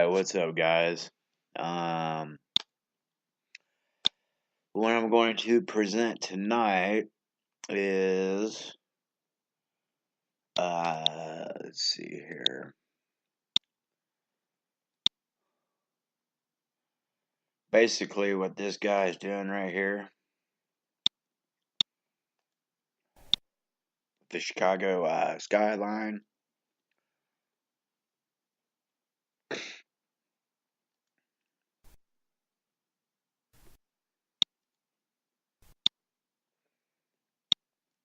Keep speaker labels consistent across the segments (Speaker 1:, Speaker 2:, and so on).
Speaker 1: Alright, what's up, guys? What I'm going to present tonight is, let's see here. Basically, what this guy is doing right here, the Chicago skyline.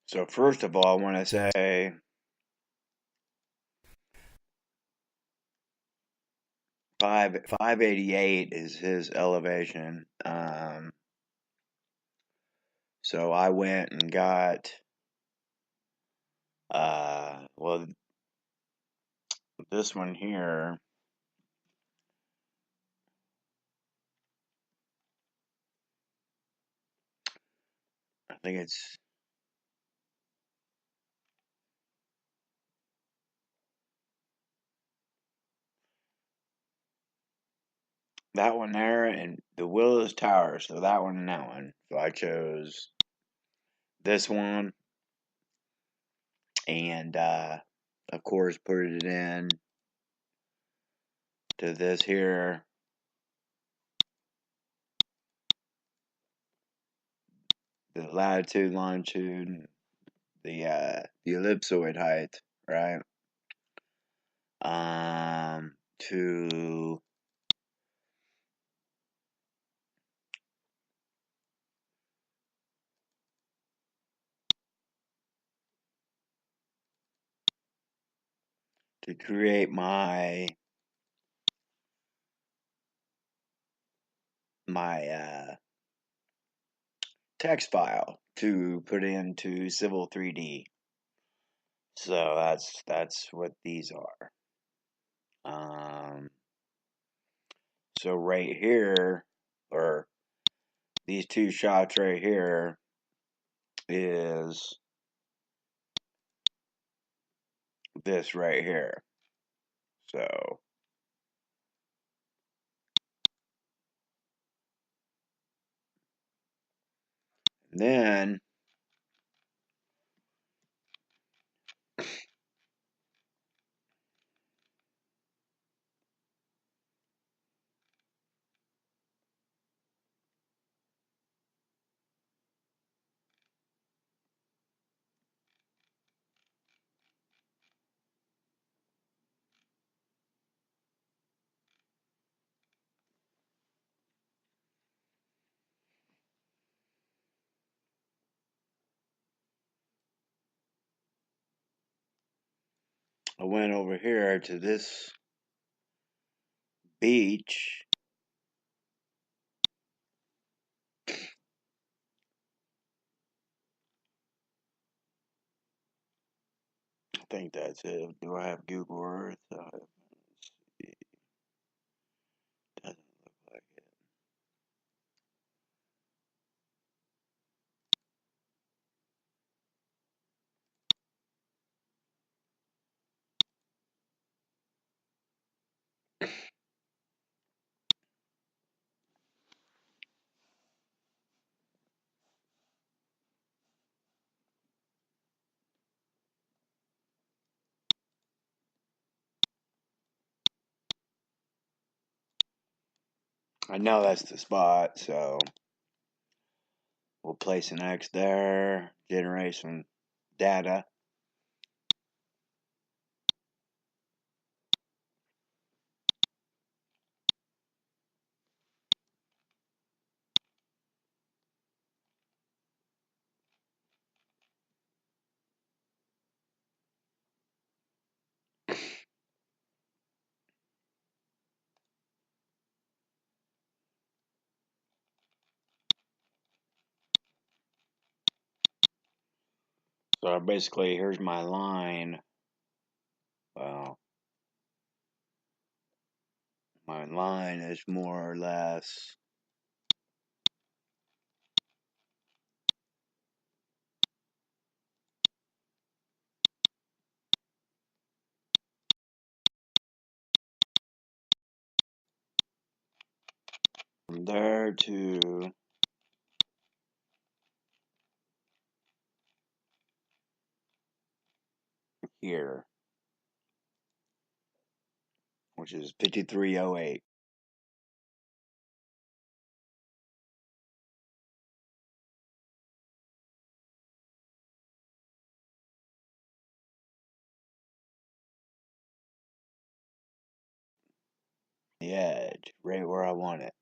Speaker 1: So first of all, I want to say 588 is his elevation. So I went and got well, this one here. I think it's that one there and the Willis Tower. So that one and that one. So I chose this one and of course put it in to this here. The latitude, longitude, the ellipsoid height, right? To create my text file to put into Civil 3D. So that's what these are. So right here, or these two shots right here, is this right here. So then I went over here to this beach. I think that's it. Do I have Google Earth? Let's see. Doesn't look like it. I know that's the spot, so we'll place an X there, generate some data. So basically, here's my line. Well, my line is more or less there to here, which is 5308. The edge, right where I want it.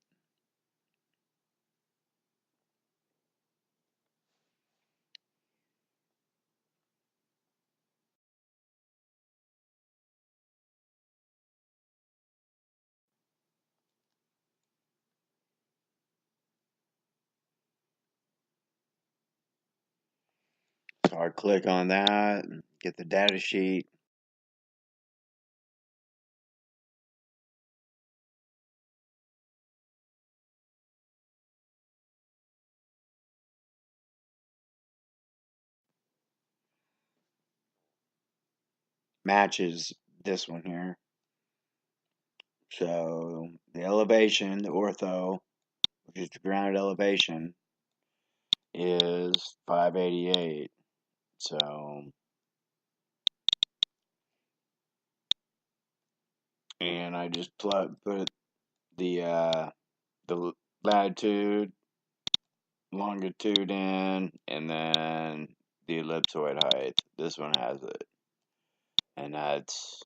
Speaker 1: So I click on that, get the data sheet. Matches this one here. So the elevation, the ortho, which is the ground elevation, is 588. So, and I just put the latitude, longitude in, and then the ellipsoid height. This one has it, and that's,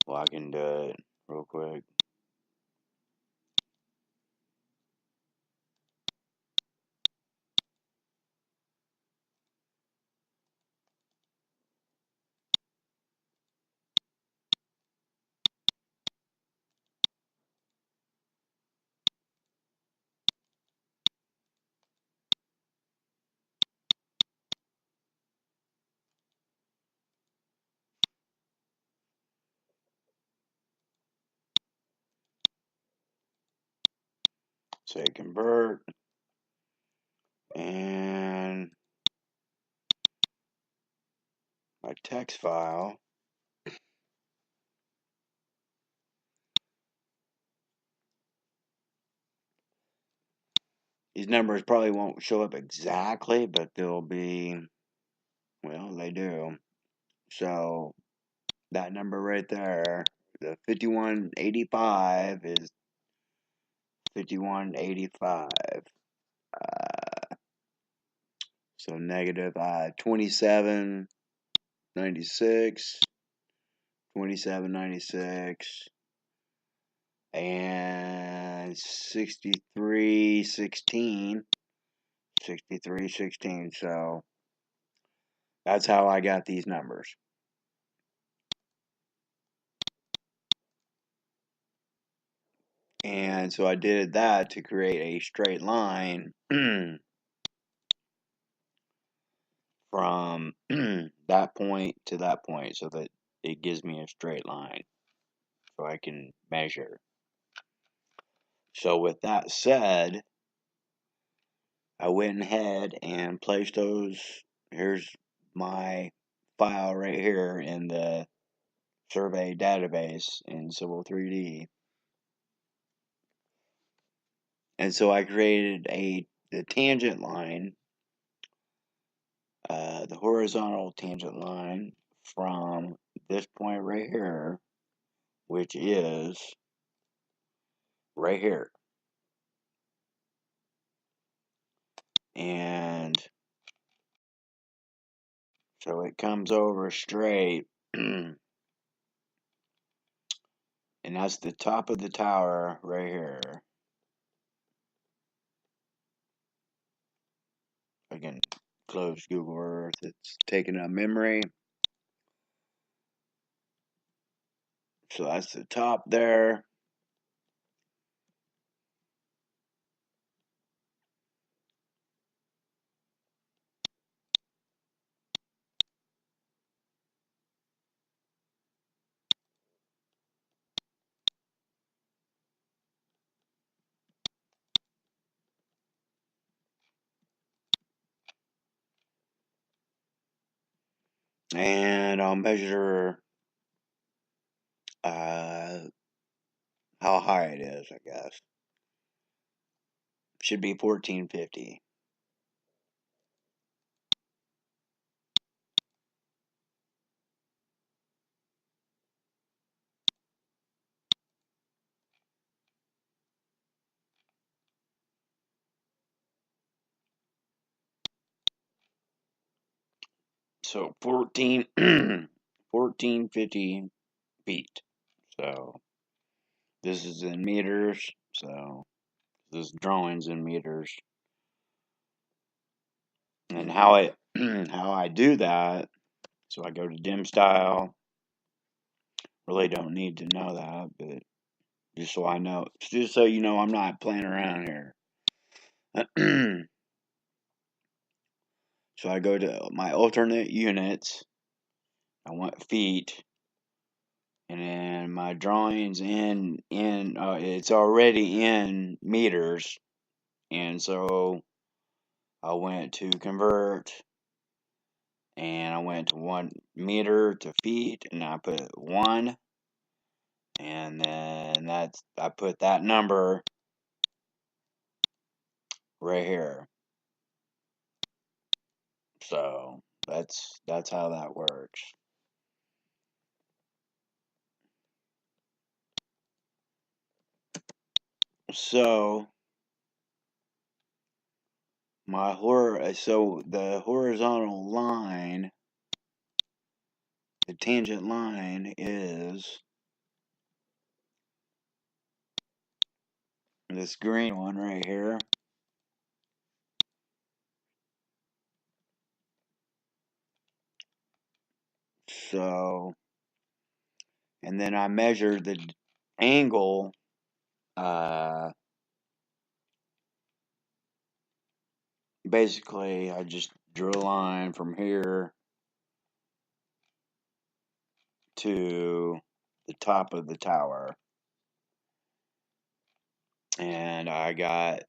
Speaker 1: well, I can do it real quick. Say convert, and my text file. These numbers probably won't show up exactly, but they'll be, well, they do. So that number right there, the 5185 is 5185. So negative 2796, 2796, and 6316. 6316. So that's how I got these numbers. And so I did that to create a straight line from that point to that point so that it gives me a straight line so I can measure. So with that said, I went ahead and placed those. Here's my file right here in the survey database in Civil 3D. And so I created the tangent line, the horizontal tangent line from this point right here, which is right here. And so it comes over straight, and that's the top of the tower right here. I can close Google Earth, it's taking up memory. So that's the top there. And I'll measure how high it is, I guess. should be 1450. So 1450 feet. So this is in meters. So this drawing's in meters. And how I do that, so I go to dim style. Really don't need to know that, but just so I know, just so you know, I'm not playing around here. So I go to my alternate units. I want feet, and then my drawings it's already in meters, and so I went to convert, and I went to 1 meter to feet, and I put 1, and then I put that number right here. So that's how that works. So so the horizontal line, the tangent line is this green one right here. So, and then I measured the angle, basically I just drew a line from here to the top of the tower, and I got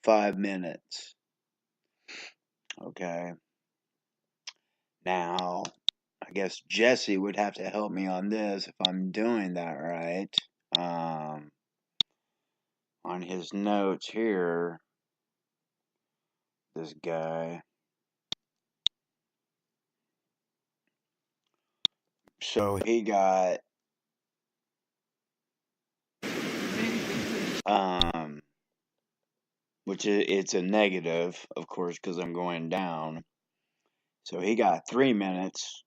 Speaker 1: 5 minutes. Okay. Now, I guess Jesse would have to help me on this if I'm doing that right. On his notes here, this guy. So he got, which it's a negative, of course, because I'm going down. So he got 3 minutes,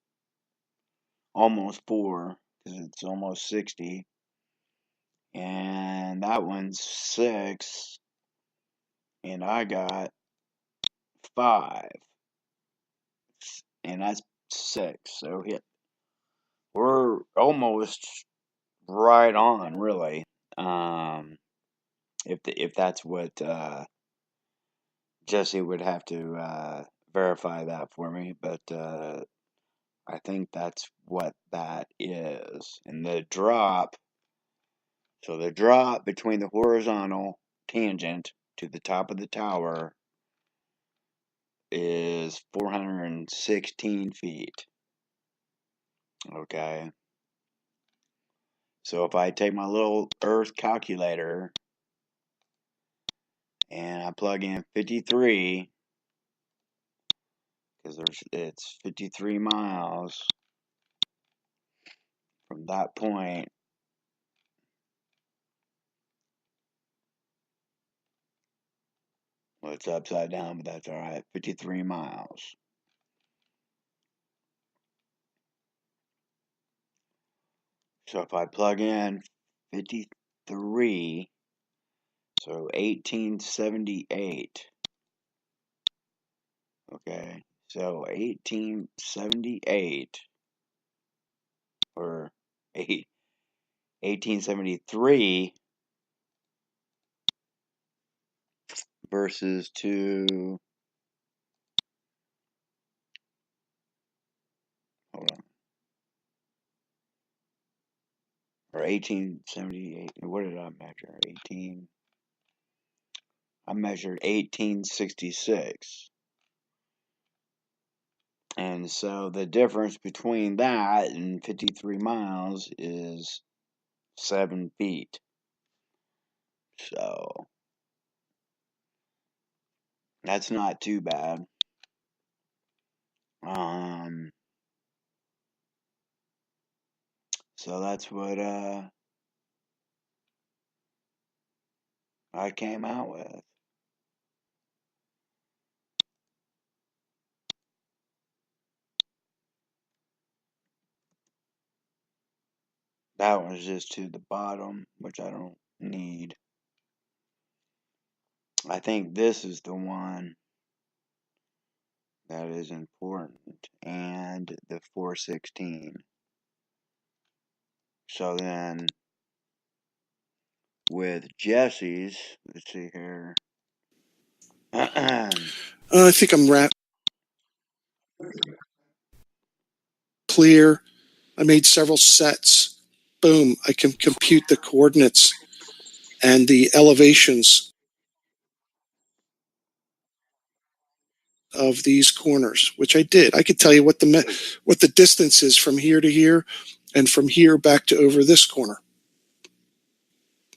Speaker 1: almost 4, because it's almost 60. And that one's 6, and I got 5, and that's 6. So we're almost right on, really. If that's what Jesse would have to verify that for me, but I think that's what that is. And the drop, so the drop between the horizontal tangent to the top of the tower is 416 feet. Okay. So if I take my little Earth calculator and I plug in 53, because it's 53 miles from that point. Well, it's upside down, but that's alright. 53 miles. So if I plug in 53, so 1878. Okay, so 1878, or 1873 versus hold on, or 1878, what did I measure? I measured 1866. And so the difference between that and 53 miles is 7 feet. So that's not too bad. So that's what I came out with. That one's just to the bottom, which I don't need. I think this is the one that is important, and the 416. So then with Jesse's, let's see here.
Speaker 2: I think I'm clear. I made several sets. Boom, I can compute the coordinates and the elevations of these corners, which I did. I could tell you what the distance is from here to here and from here back to over this corner.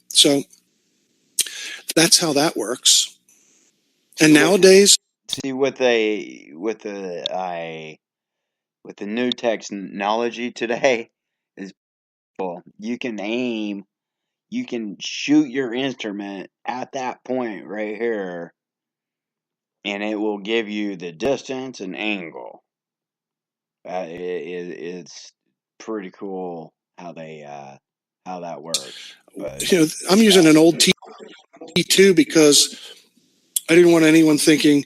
Speaker 2: So that's how that works. And nowadays,
Speaker 1: see with the new technology today is you can aim, you can shoot your instrument at that point right here, and it will give you the distance and angle. It's pretty cool how that works. But
Speaker 2: I'm using an old T2 because I didn't want anyone thinking,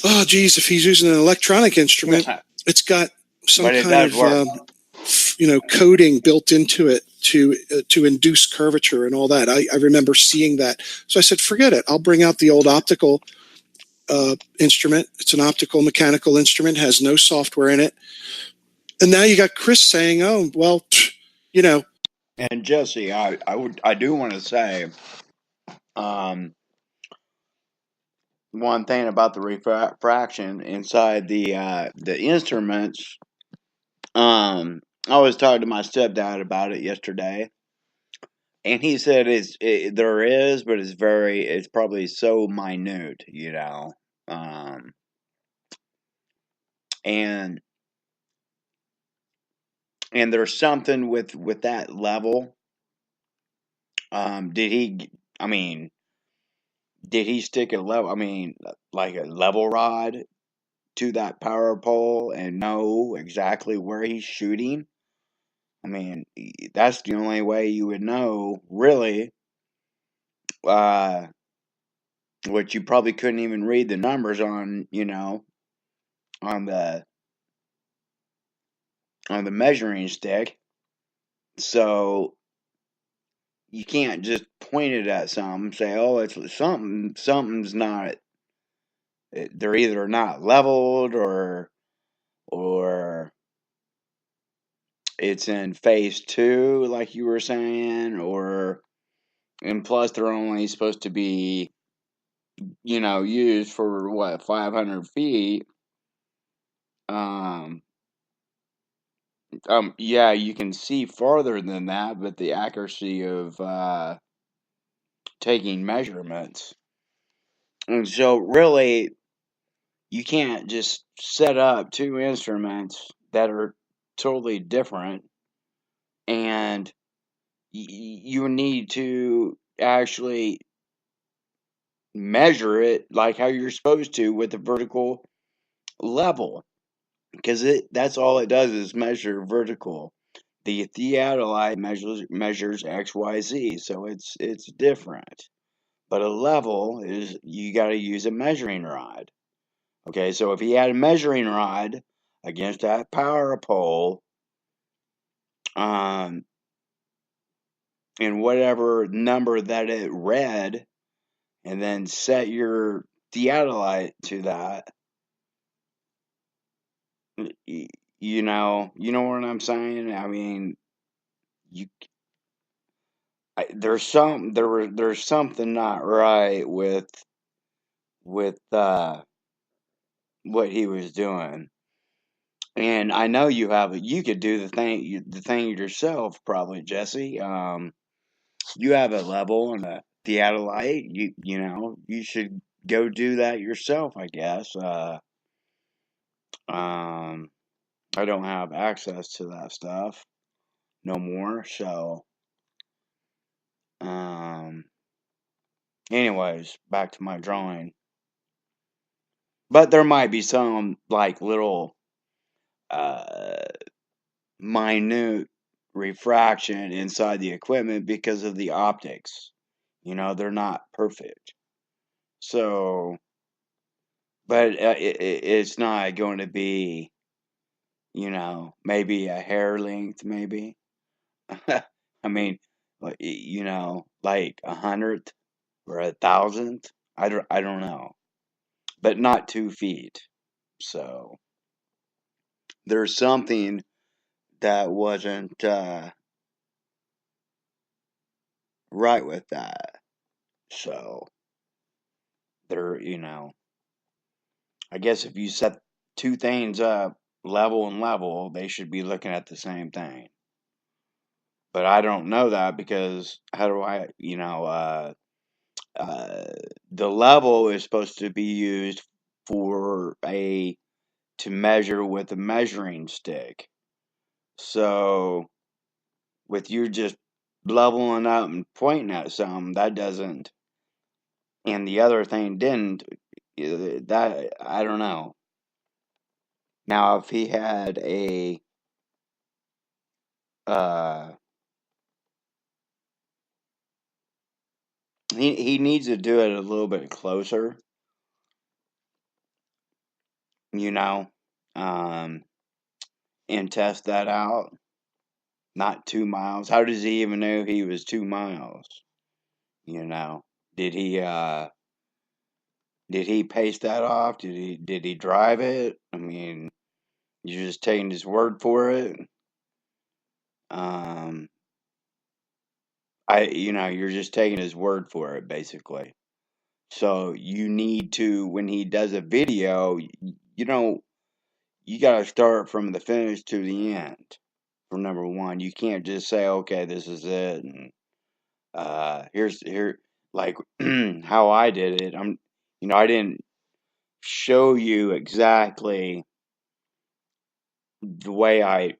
Speaker 2: oh, geez, if he's using an electronic instrument, it's got some kind of coding built into it to induce curvature and all that. I remember seeing that. So I said, forget it. I'll bring out the old optical instrument. It's an optical mechanical instrument, has no software in it. And now you got Chris saying, oh, well,
Speaker 1: And Jesse, I do want to say, one thing about the refraction inside the instruments. I was talking to my stepdad about it yesterday, and he said there is, but it's probably so minute, and there's something with that level. Did he? I mean, did he stick a level? I mean, like a level rod to that power pole and know exactly where he's shooting? I mean, that's the only way you would know, really. Which you probably couldn't even read the numbers on, on the measuring stick. So you can't just point it at something, say, "Oh, it's something's not." They're either not leveled or it's in phase 2, like you were saying, and plus they're only supposed to be, used for what, 500 feet. Yeah, you can see farther than that, but the accuracy of taking measurements. And so, really, you can't just set up two instruments that are totally different, and you need to actually measure it like how you're supposed to with the vertical level, because that's all it does is measure vertical. The theodolite measures XYZ, so it's different. But a level is you got to use a measuring rod. Okay, so if he had a measuring rod against that power pole, and whatever number that it read, and then set your theodolite to that, you know what I'm saying? I mean, you there's something not right with what he was doing. And I know you could do the thing yourself, probably, Jesse. you have a level and a theodolite, you know, you should go do that yourself, I guess. I don't have access to that stuff no more, so anyways, back to my drawing. But there might be some like little minute refraction inside the equipment because of the optics. You know, they're not perfect. So, but it's not going to be, you know, maybe a hair length, maybe. I mean, you know, like 100th or 1,000th. I don't know, but not 2 feet. So there's something that wasn't right with that. So there, you know, I guess if you set two things up, level and level, they should be looking at the same thing. But I don't know that because how do I, you know, the level is supposed to be used to measure with a measuring stick. So with you just leveling up and pointing at something, that doesn't, and the other thing didn't, that, I don't know. Now, if he had he needs to do it a little bit closer, you know, and test that out. Not 2 miles. How does he even know he was 2 miles? You know, did he paste that off? Did he drive it? I mean, you're just taking his word for it. You're just taking his word for it, basically. So you need to, when he does a video, you know, you got to start from the finish to the end. For number one, you can't just say, okay, this is it, and here, like how I did it. I didn't show you exactly the way I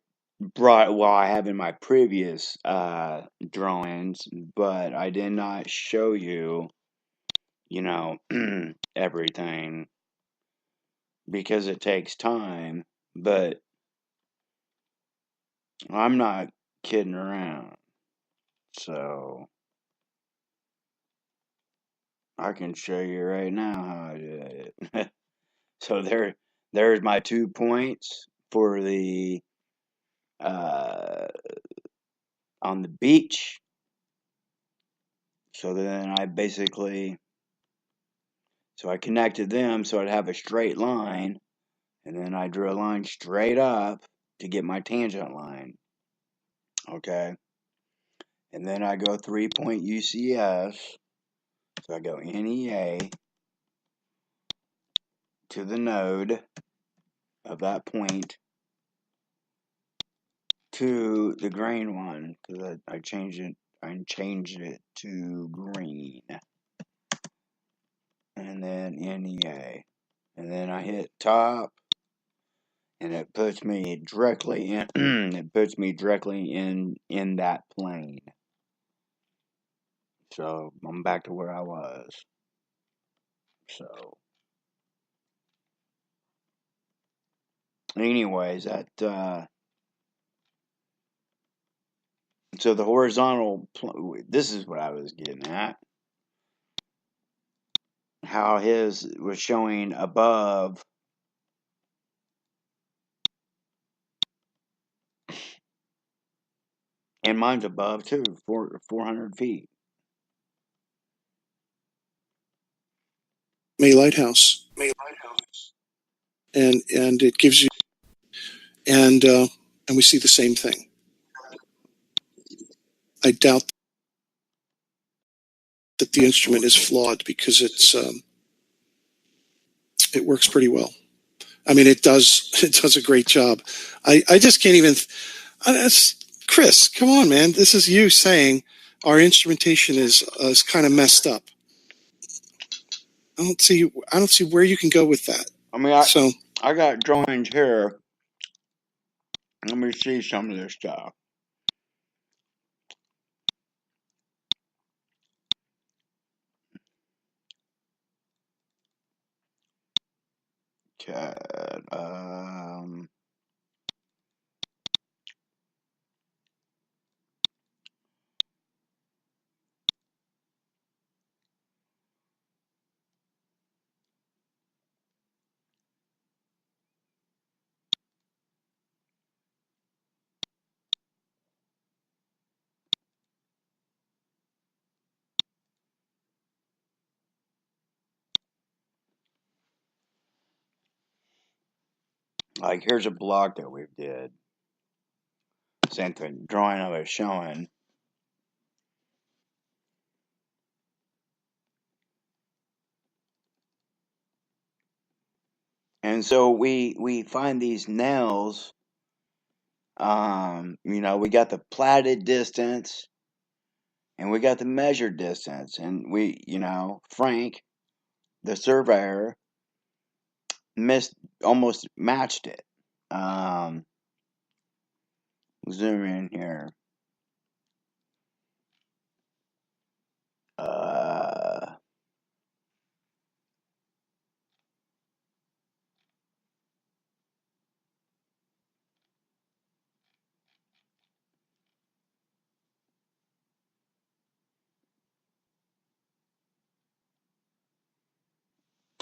Speaker 1: I have in my previous drawings, but I did not show you, you know, everything because it takes time, but I'm not kidding around. So I can show you right now how I did it. So there's my 2 points for the uh, on the beach. So then I connected them so I'd have a straight line, and then I drew a line straight up to get my tangent line. Okay. And then I go 3-point UCS. So I go NEA to the node of that point to the green one because I changed it to green, and then NEA, and then I hit top, and it puts me directly in. It puts me directly in that plane. So I'm back to where I was. So, anyways, so the horizontal. This is what I was getting at. How his was showing above. And mine's above too, 400 feet.
Speaker 2: May Lighthouse, and it gives you, and we see the same thing. I doubt that the instrument is flawed because it works pretty well. I mean, it does a great job. I just can't even. Chris, come on, man. This is you saying, our instrumentation is kind of messed up. I don't see where you can go with that.
Speaker 1: I mean, I got drawings here. Let me see some of this stuff. Okay. Like, here's a block that we did. Same thing, drawing of it showing. And so we find these nails. You know, we got the platted distance and we got the measured distance. And we, you know, Frank, the surveyor, almost matched it. Zoom in here.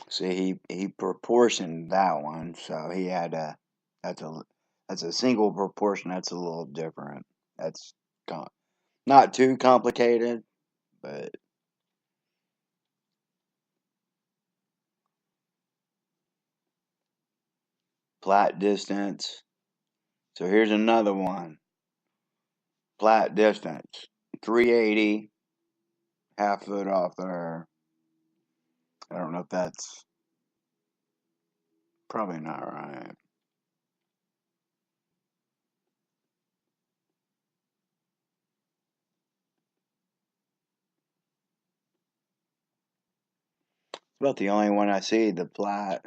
Speaker 1: See, he proportioned that one, so he had a. That's a single proportion. That's a little different. That's not too complicated, but Platt distance. So here's another one. Platt distance, 380, half foot off there. I don't know if that's probably not right. It's about the only one I see, the Platt.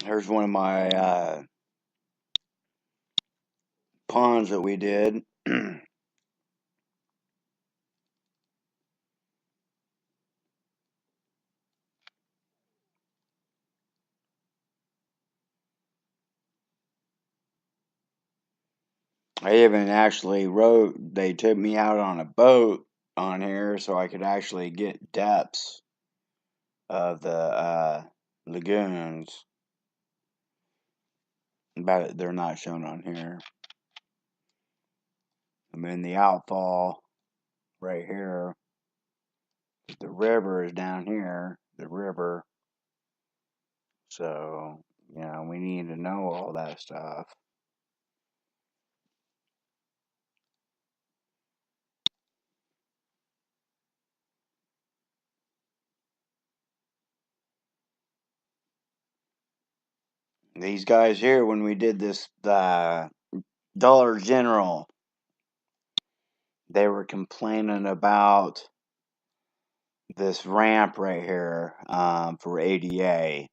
Speaker 1: Here's one of my ponds that we did. I even actually they took me out on a boat on here so I could actually get depths of the lagoons. But they're not shown on here. I mean, the outfall right here. The river is down here. The river. So, you know, we need to know all that stuff. These guys here, when we did this Dollar General, they were complaining about this ramp right here for ADA.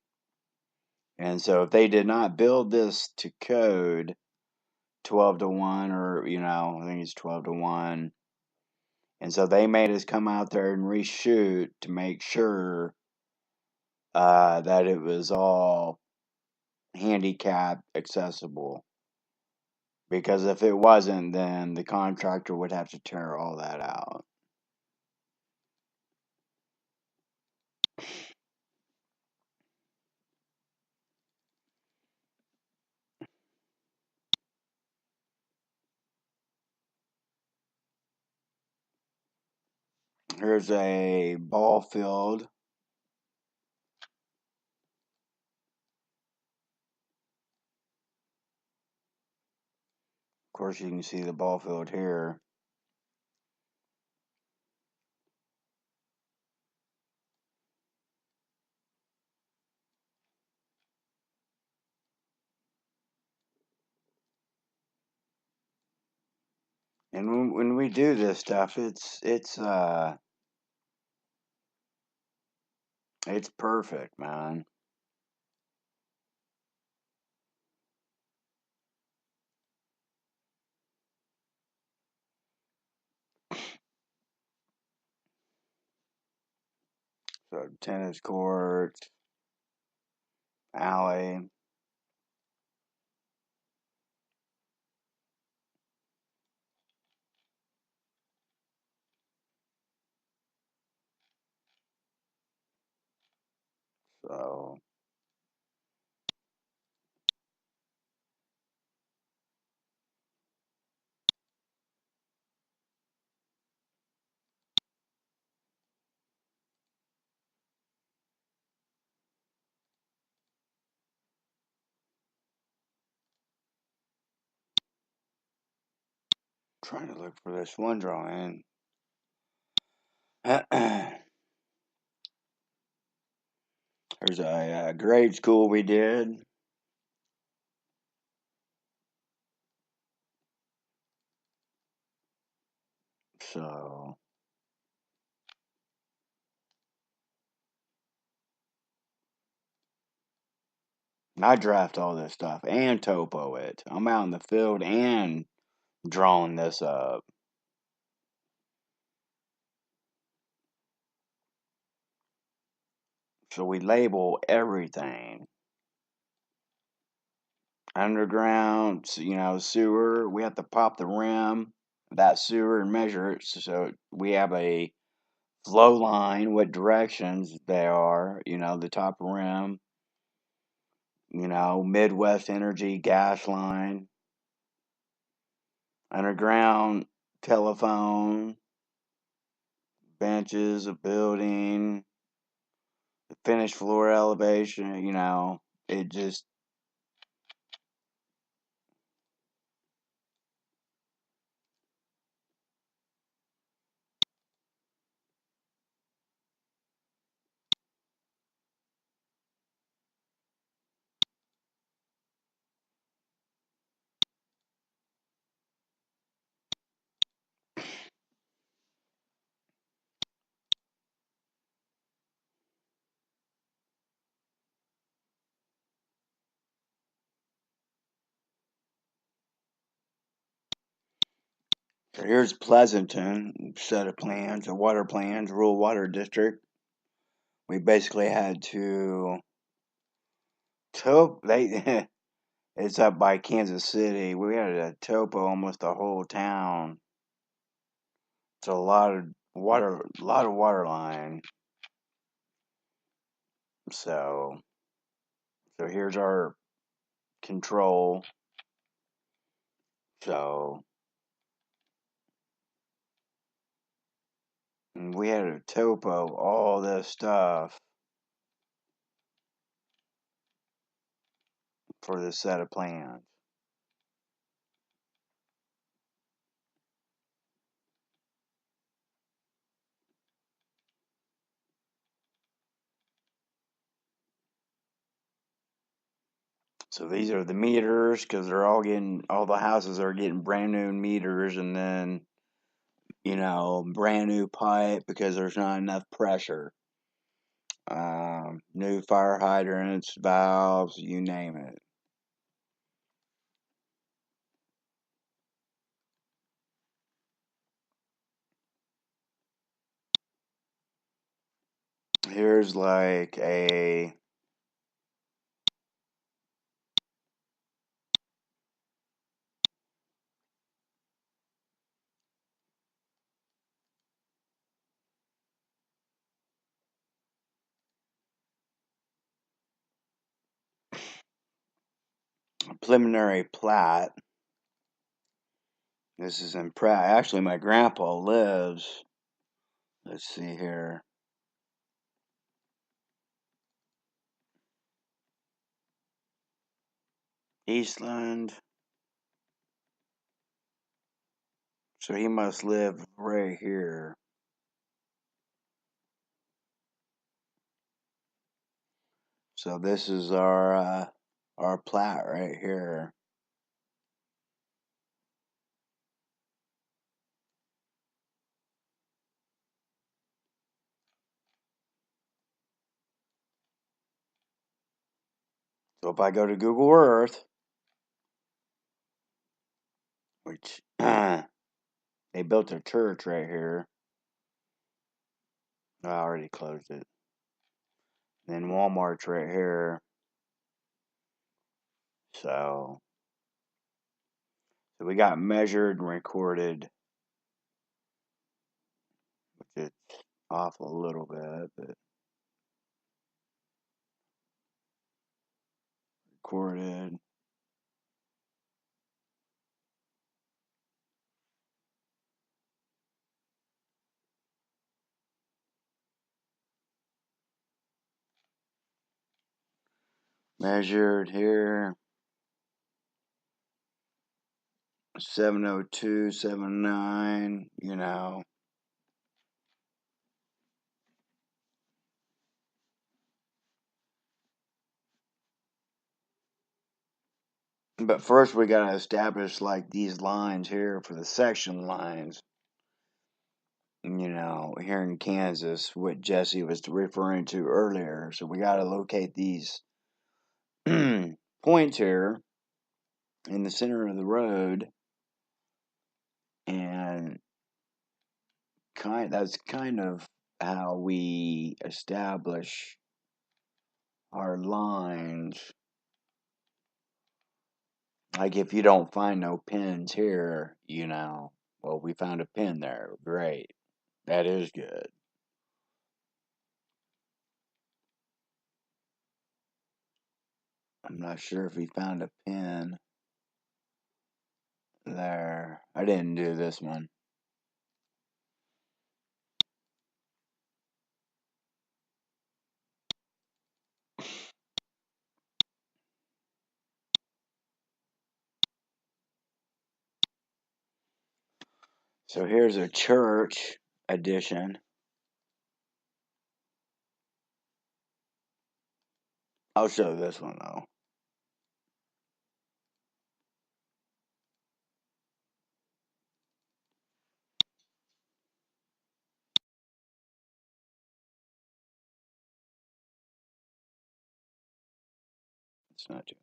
Speaker 1: And so if they did not build this to code 12-1, or, you know, I think it's 12-1. And so they made us come out there and reshoot to make sure that it was all handicap accessible. Because if it wasn't, then the contractor would have to tear all that out. Here's a ball field. Of course, you can see the ball field here. And when we do this stuff, it's perfect, man. So tennis court, alley. So trying to look for this one drawing. There's a grade school we did. So I draft all this stuff and topo it. I'm out in the field and drawing this up. So we label everything. Underground, sewer. We have to pop the rim of that sewer and measure it. So we have a flow line, what directions they are, the top rim, Midwest Energy gas line, underground telephone, benches, a building, the finished floor elevation, it just. So here's Pleasanton, set of plans, a water plans, rural water district. We basically had to it's up by Kansas City. We had to topo almost the whole town. It's a lot of water line. So here's our control. So we had to topo all this stuff for this set of plans. So these are the meters because all the houses are getting brand new meters, and then brand new pipe because there's not enough pressure. New fire hydrants, valves, you name it. Here's like a preliminary plat. This is in Pratt. Actually, my grandpa lives Let's see here. Eastland. So he must live right here. So this is our Platt right here. So if I go to Google Earth, which they built a church right here. I already closed it. Then Walmart's right here. So we got measured and recorded, which is off a little bit, but recorded. Measured here. 70279, you know. But first we gotta establish like these lines here for the section lines. You know, here in Kansas, what Jesse was referring to earlier. So we gotta locate these points here in the center of the road, and that's kind of how we establish our lines. Like if you don't find no pins here, you know, well, we found a pin there. Great. That is good. I'm not sure if we found a pin there. I didn't do this one. So here's a church edition. I'll show this one though. It's not too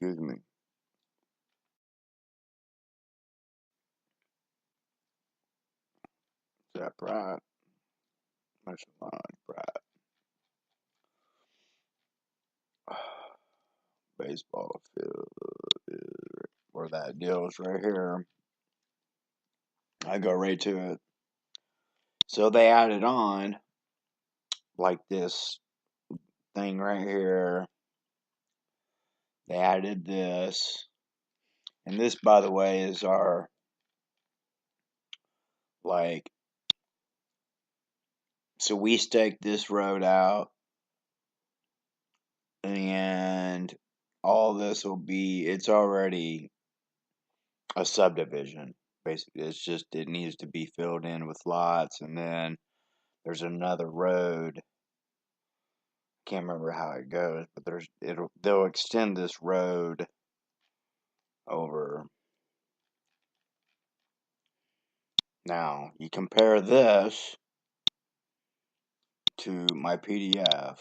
Speaker 1: excuse me. Is that Pratt? That's not Pratt. Baseball field is where that deal is right here. I go right to it. So they added on like this thing right here. They added this. And this, by the way, is our, like, so we staked this road out. And all this will be, it's already a subdivision. Basically, it's just, it needs to be filled in with lots. And then there's another road. Can't remember how it goes, but they'll extend this road over. Now, you compare this to my PDF.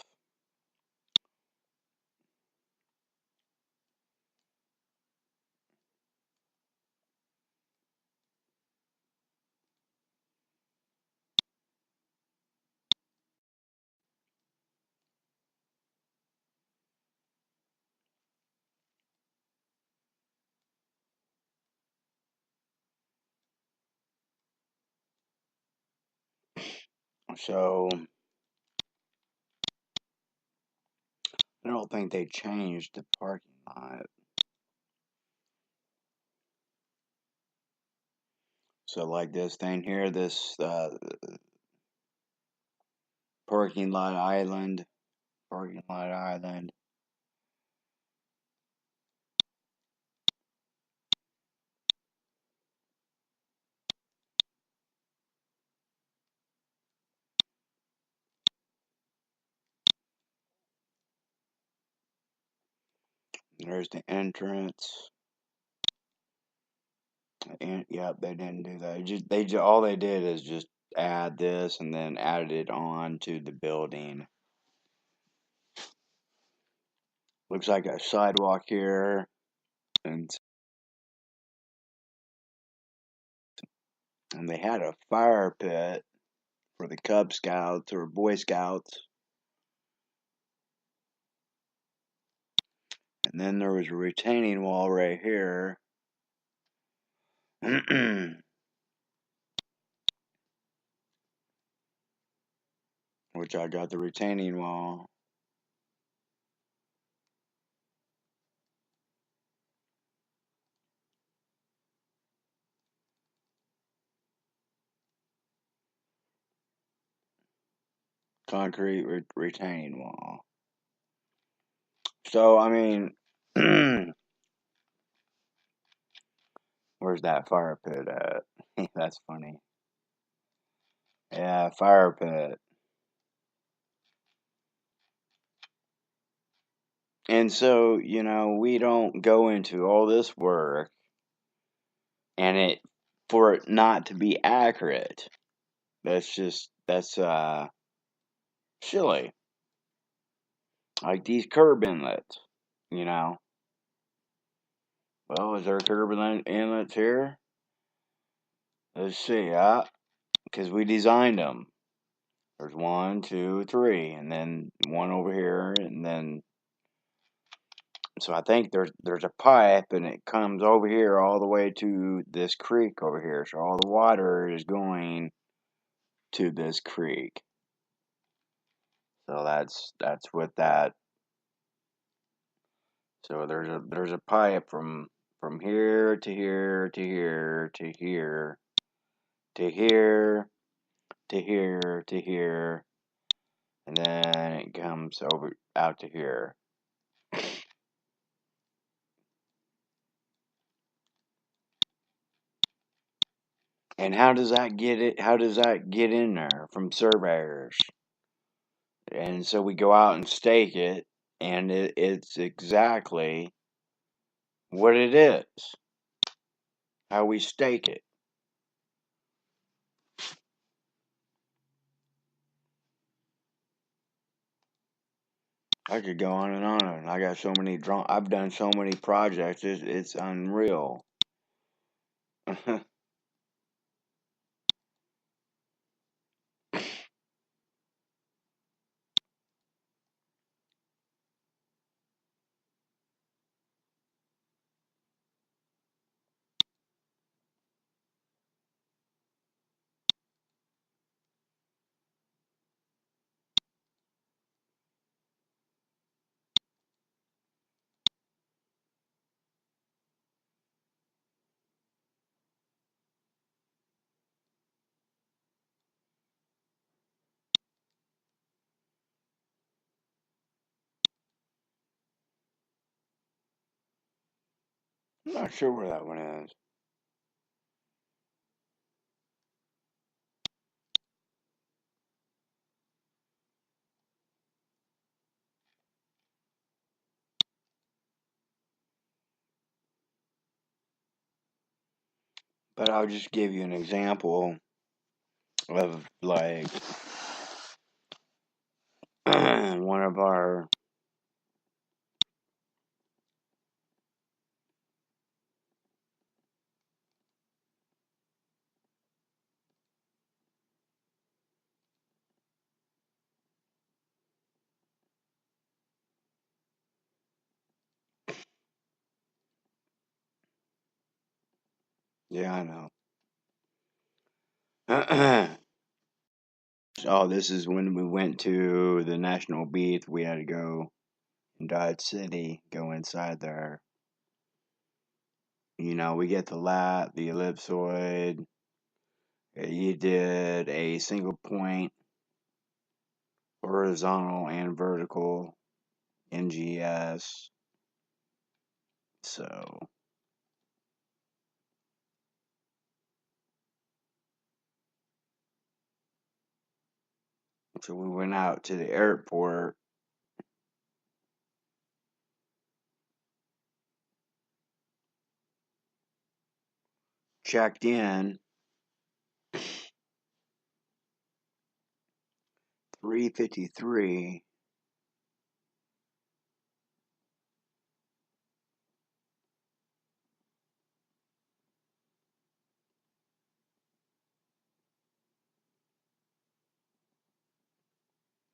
Speaker 1: So, I don't think they changed the parking lot. So, like this thing here, this parking lot island. There's the entrance. And yep, they didn't do that. All they did is just add this and then added it on to the building. Looks like a sidewalk here, and they had a fire pit for the Cub Scouts or Boy Scouts. And then there was a retaining wall right here. Which I got the retaining wall. Concrete retaining wall. So, I mean, where's that fire pit at? That's funny. Yeah, fire pit. And so, we don't go into all this work and for it not to be accurate. That's silly. Like these curb inlets, you know. Well, is there curb inlets here? Let's see, because we designed them. There's 1, 2, 3, and then one over here, and then so I think there's a pipe, and it comes over here all the way to this creek over here. So all the water is going to this creek. So that's what that. So there's a pipe from here to here to here to here to here to here to here, and then it comes over out to here. And how does that get it? How does that get in there from surveyors? And so we go out and stake it, and it's exactly what it is. How we stake it. I could go on and on. I got so many I've done so many projects. It's unreal. I'm not sure where that one is. But I'll just give you an example of like one of our yeah, I know. Oh, this is when we went to the National Beach. We had to go in Dodge City, go inside there. You know, we get the lat, the ellipsoid. You did a single point, horizontal and vertical, NGS. So we went out to the airport. Checked in 3:53.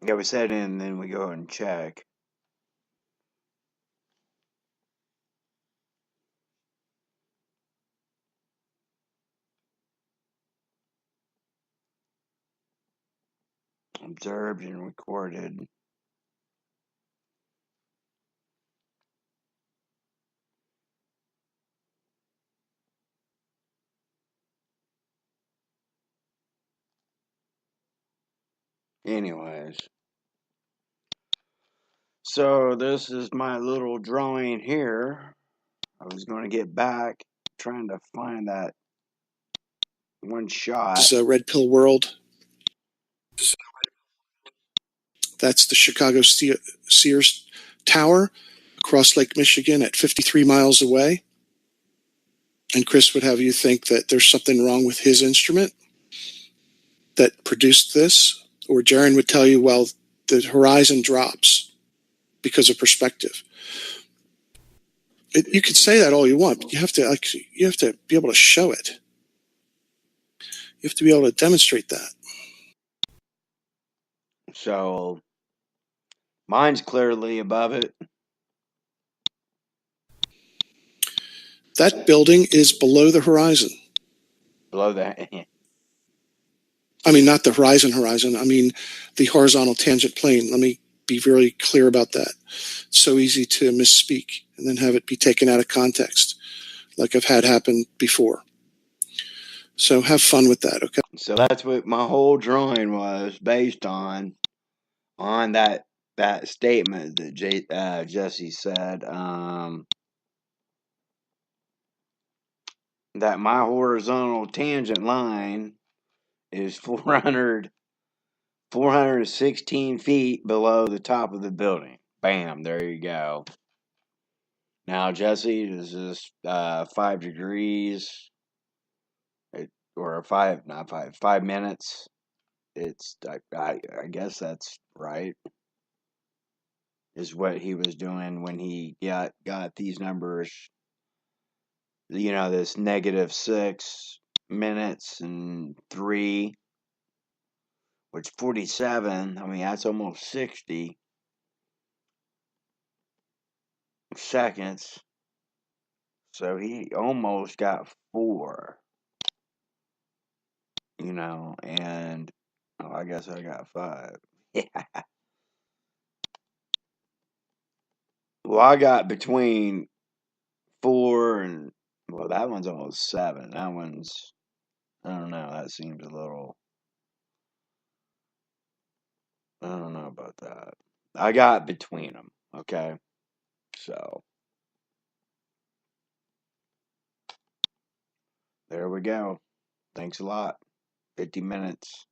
Speaker 1: Yeah, we set in, then we go and check. Observed and recorded. Anyways, so this is my little drawing here. I was going to get back trying to find that one shot.
Speaker 2: This is Red Pill World. That's the Chicago Sears Tower across Lake Michigan at 53 miles away. And Chris would have you think that there's something wrong with his instrument that produced this, or Jaron would tell you, well, the horizon drops because of perspective. You could say that all you want, but you have to be able to show it. You have to be able to demonstrate that.
Speaker 1: So mine's clearly above it.
Speaker 2: That building is below the horizon.
Speaker 1: Below that.
Speaker 2: I mean, not the horizon. I mean, the horizontal tangent plane. Let me be very clear about that. It's so easy to misspeak and then have it be taken out of context, like I've had happen before. So have fun with that, okay?
Speaker 1: So that's what my whole drawing was based on that statement that Jesse said. That my horizontal tangent line is 416 feet below the top of the building. Bam, there you go. Now, Jesse, this is 5 degrees, or 5 minutes. It's, I guess that's right, is what he was doing when he got these numbers. You know, this -6 minutes and 3, which 47, I mean, that's almost 60 seconds. So he almost got 4, you know, and I guess I got 5. Yeah. Well, I got between 4 and, well, that one's almost 7. That one's, I don't know, that seems a little, I don't know about that. I got between them, okay? So, there we go. Thanks a lot. 50 minutes.